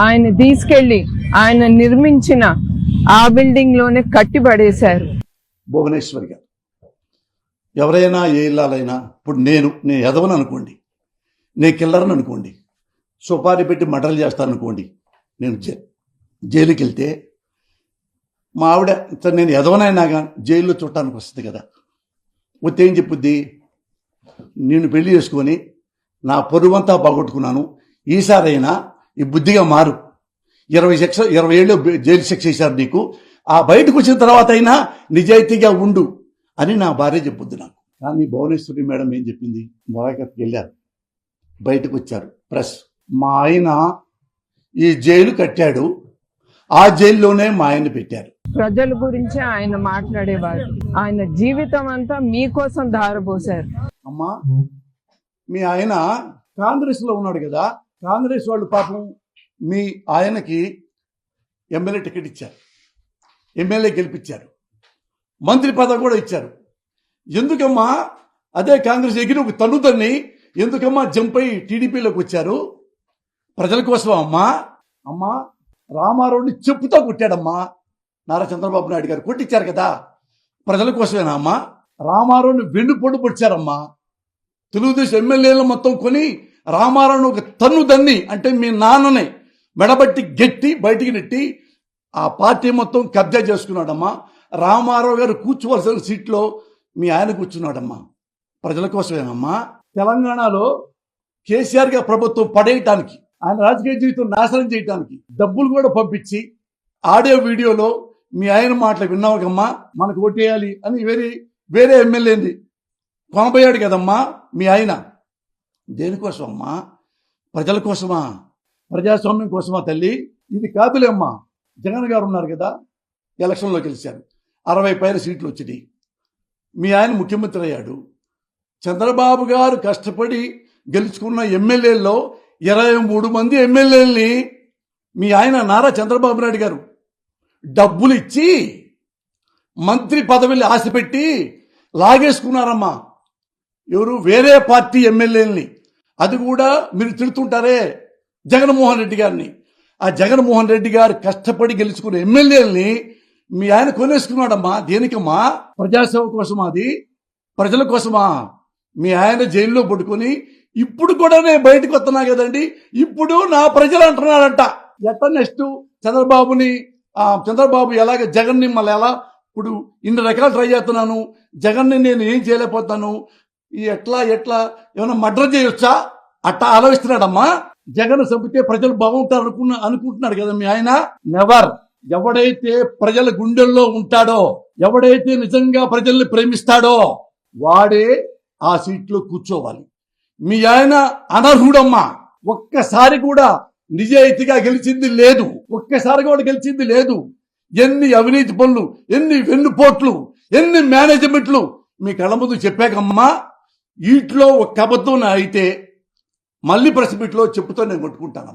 ఆయన తీసుకెళ్లి ఆయన నిర్మించిన ఆ బిల్డింగ్ లోనే కట్టిపడేశారు. భువనేశ్వరి గారు ఎవరైనా ఏ ఇల్లాలైనా ఇప్పుడు నేను ఎదవను అనుకోండి, నేను కిల్లరని అనుకోండి, సుపారీ పెట్టి మర్డర్లు చేస్తాను అనుకోండి, నేను జైలుకి వెళ్తే మా ఆవిడ నేను ఎదవనైనా కానీ జైల్లో చుట్టానికి వస్తుంది కదా. వస్తే ఏం చెప్పుద్ది, నేను పెళ్లి చేసుకొని నా పరువంతా బాగొట్టుకున్నాను, ఈసారైనా ఈ బుద్ధిగా మారు, 20 ఏళ్ళు జైలు శిక్ష చేశారు నీకు, ఆ బయటకు వచ్చిన తర్వాత అయినా నిజాయితీగా ఉండు అని నా భార్య చెప్పుద్ది నాకు. కానీ భువనేశ్వరి మేడం ఏం చెప్పింది, మొలకత్కి వెళ్ళారు, బయటకు వచ్చారు ప్రెస్, మా ఆయన ఈ జైలు కట్టాడు, ఆ జైల్లోనే మా ఆయన్ని పెట్టారు. ప్రజల గురించి ఆయన మాట్లాడేవారు, ఆయన జీవితం అంతా మీకోసం ధారపోశారు. అమ్మా మీ ఆయన కాంగ్రెస్ లో ఉన్నాడు కదా, కాంగ్రెస్ వాళ్ళు పాపం మీ ఆయనకి ఎమ్మెల్యే టికెట్ ఇచ్చారు, ఎమ్మెల్యే గెలిపించారు, మంత్రి పదవి కూడా ఇచ్చారు. ఎందుకమ్మా అదే కాంగ్రెస్ ఎగిరి ఒక తన్నుతన్ని ఎందుకమ్మా జంపై టీడీపీలోకి వచ్చారు? ప్రజల కోసం అమ్మా. అమ్మా రామారావుని చెప్పుతో కొట్టాడమ్మా నారా చంద్రబాబు నాయుడు గారు, కొట్టించారు కదా, ప్రజల కోసమేనా అమ్మా? రామారావుని వెన్నుపోటు పొడిచారమ్మా. తెలుగుదేశం ఎమ్మెల్యేలు మొత్తం కొని రామారావుని ఒక తన్ను దన్ని అంటే మీ నాన్నని మెడబట్టి గెట్టి బయటికి నెట్టి ఆ పార్టీ మొత్తం కబ్జా చేసుకున్నాడమ్మా. రామారావు గారు కూర్చోవలసిన సీట్లో మీ ఆయన కూర్చున్నాడమ్మా. ప్రజల కోసమేనమ్మా. తెలంగాణలో కేసీఆర్ గారి ప్రభుత్వం పడేయటానికి, ఆయన రాజకీయ జీవితం నాశనం చేయడానికి డబ్బులు కూడా పంపించి ఆడియో వీడియోలో మీ ఆయన మాటలు విన్నావుకమ్మా, మనకు ఓటేయాలి అని వేరే ఎమ్మెల్యేని కొనబోయాడు కదమ్మా మీ ఆయన. దేనికోసం అమ్మా? ప్రజల కోసమా, ప్రజాస్వామ్యం కోసమా తల్లి? ఇది కాదులే అమ్మా. జగన్ గారు ఉన్నారు కదా, ఎలక్షన్లో గెలిచారు, 60 పైన సీట్లు వచ్చినాయి, మీ ఆయన ముఖ్యమంత్రి అయ్యాడు. చంద్రబాబు గారు కష్టపడి గెలుచుకున్న ఎమ్మెల్యేల్లో 23 మంది ఎమ్మెల్యేలని మీ ఆయన నారా చంద్రబాబు నాయుడు గారు డబ్బులు ఇచ్చి మంత్రి పదవిని ఆశపెట్టి లాగేసుకున్నారమ్మా. ఎవరు? వేరే పార్టీ ఎమ్మెల్యేలని. అది కూడా మీరు తిడుతుంటారే జగన్మోహన్ రెడ్డి గారిని. ఆ జగన్మోహన్ రెడ్డి గారు కష్టపడి గెలుచుకున్న ఎమ్మెల్యేలని మీ ఆయన కొనేసుకున్నాడమ్మా. దేనికమ్మా? ప్రజాసేవ కోసమా? అది ప్రజల కోసమా? మీ ఆయన జైల్లో పడుకొని ఇప్పుడు కూడా నేను బయటకు వస్తున్నా కదండి, ఇప్పుడు నా ప్రజలు అంటున్నాడంట. ఎట్లా నెక్స్ట్ చంద్రబాబు ఎలాగ జగన్ని మళ్ళీ ఎలా ఇప్పుడు ఇన్ని రకాలు ట్రై చేస్తున్నాను, జగన్ని నేను ఏం చేయలేకపోతాను, ఎట్లా ఏమైనా మర్డర్ చేయొచ్చా అట్టా ఆలోచిస్తున్నాడమ్మా. జగన్ చంపితే ప్రజలు బాగుంటారు అనుకుంటున్నాడు కదా మీ ఆయన. నెవర్. ఎవడైతే ప్రజల గుండెల్లో ఉంటాడో, ఎవడైతే నిజంగా ప్రజల్ని ప్రేమిస్తాడో వాడే ఆ సీట్లో కూర్చోవాలి. మీ ఆయన అనర్హుడమ్మా. ఒక్కసారి కూడా నిజాయితీగా గెలిచింది లేదు, ఒక్కసారి కూడా గెలిచింది లేదు. ఎన్ని అవినీతి పనులు, ఎన్ని వెన్నుపోట్లు, ఎన్ని మేనేజ్మెంట్లు మీ కళ్ళ ముందు చెప్పాకమ్మా. వీటిలో ఒక్క అబద్ధం అయితే మళ్ళీ ప్రెస్ మీట్లో చెప్పుతో నేను కొట్టుకుంటాను.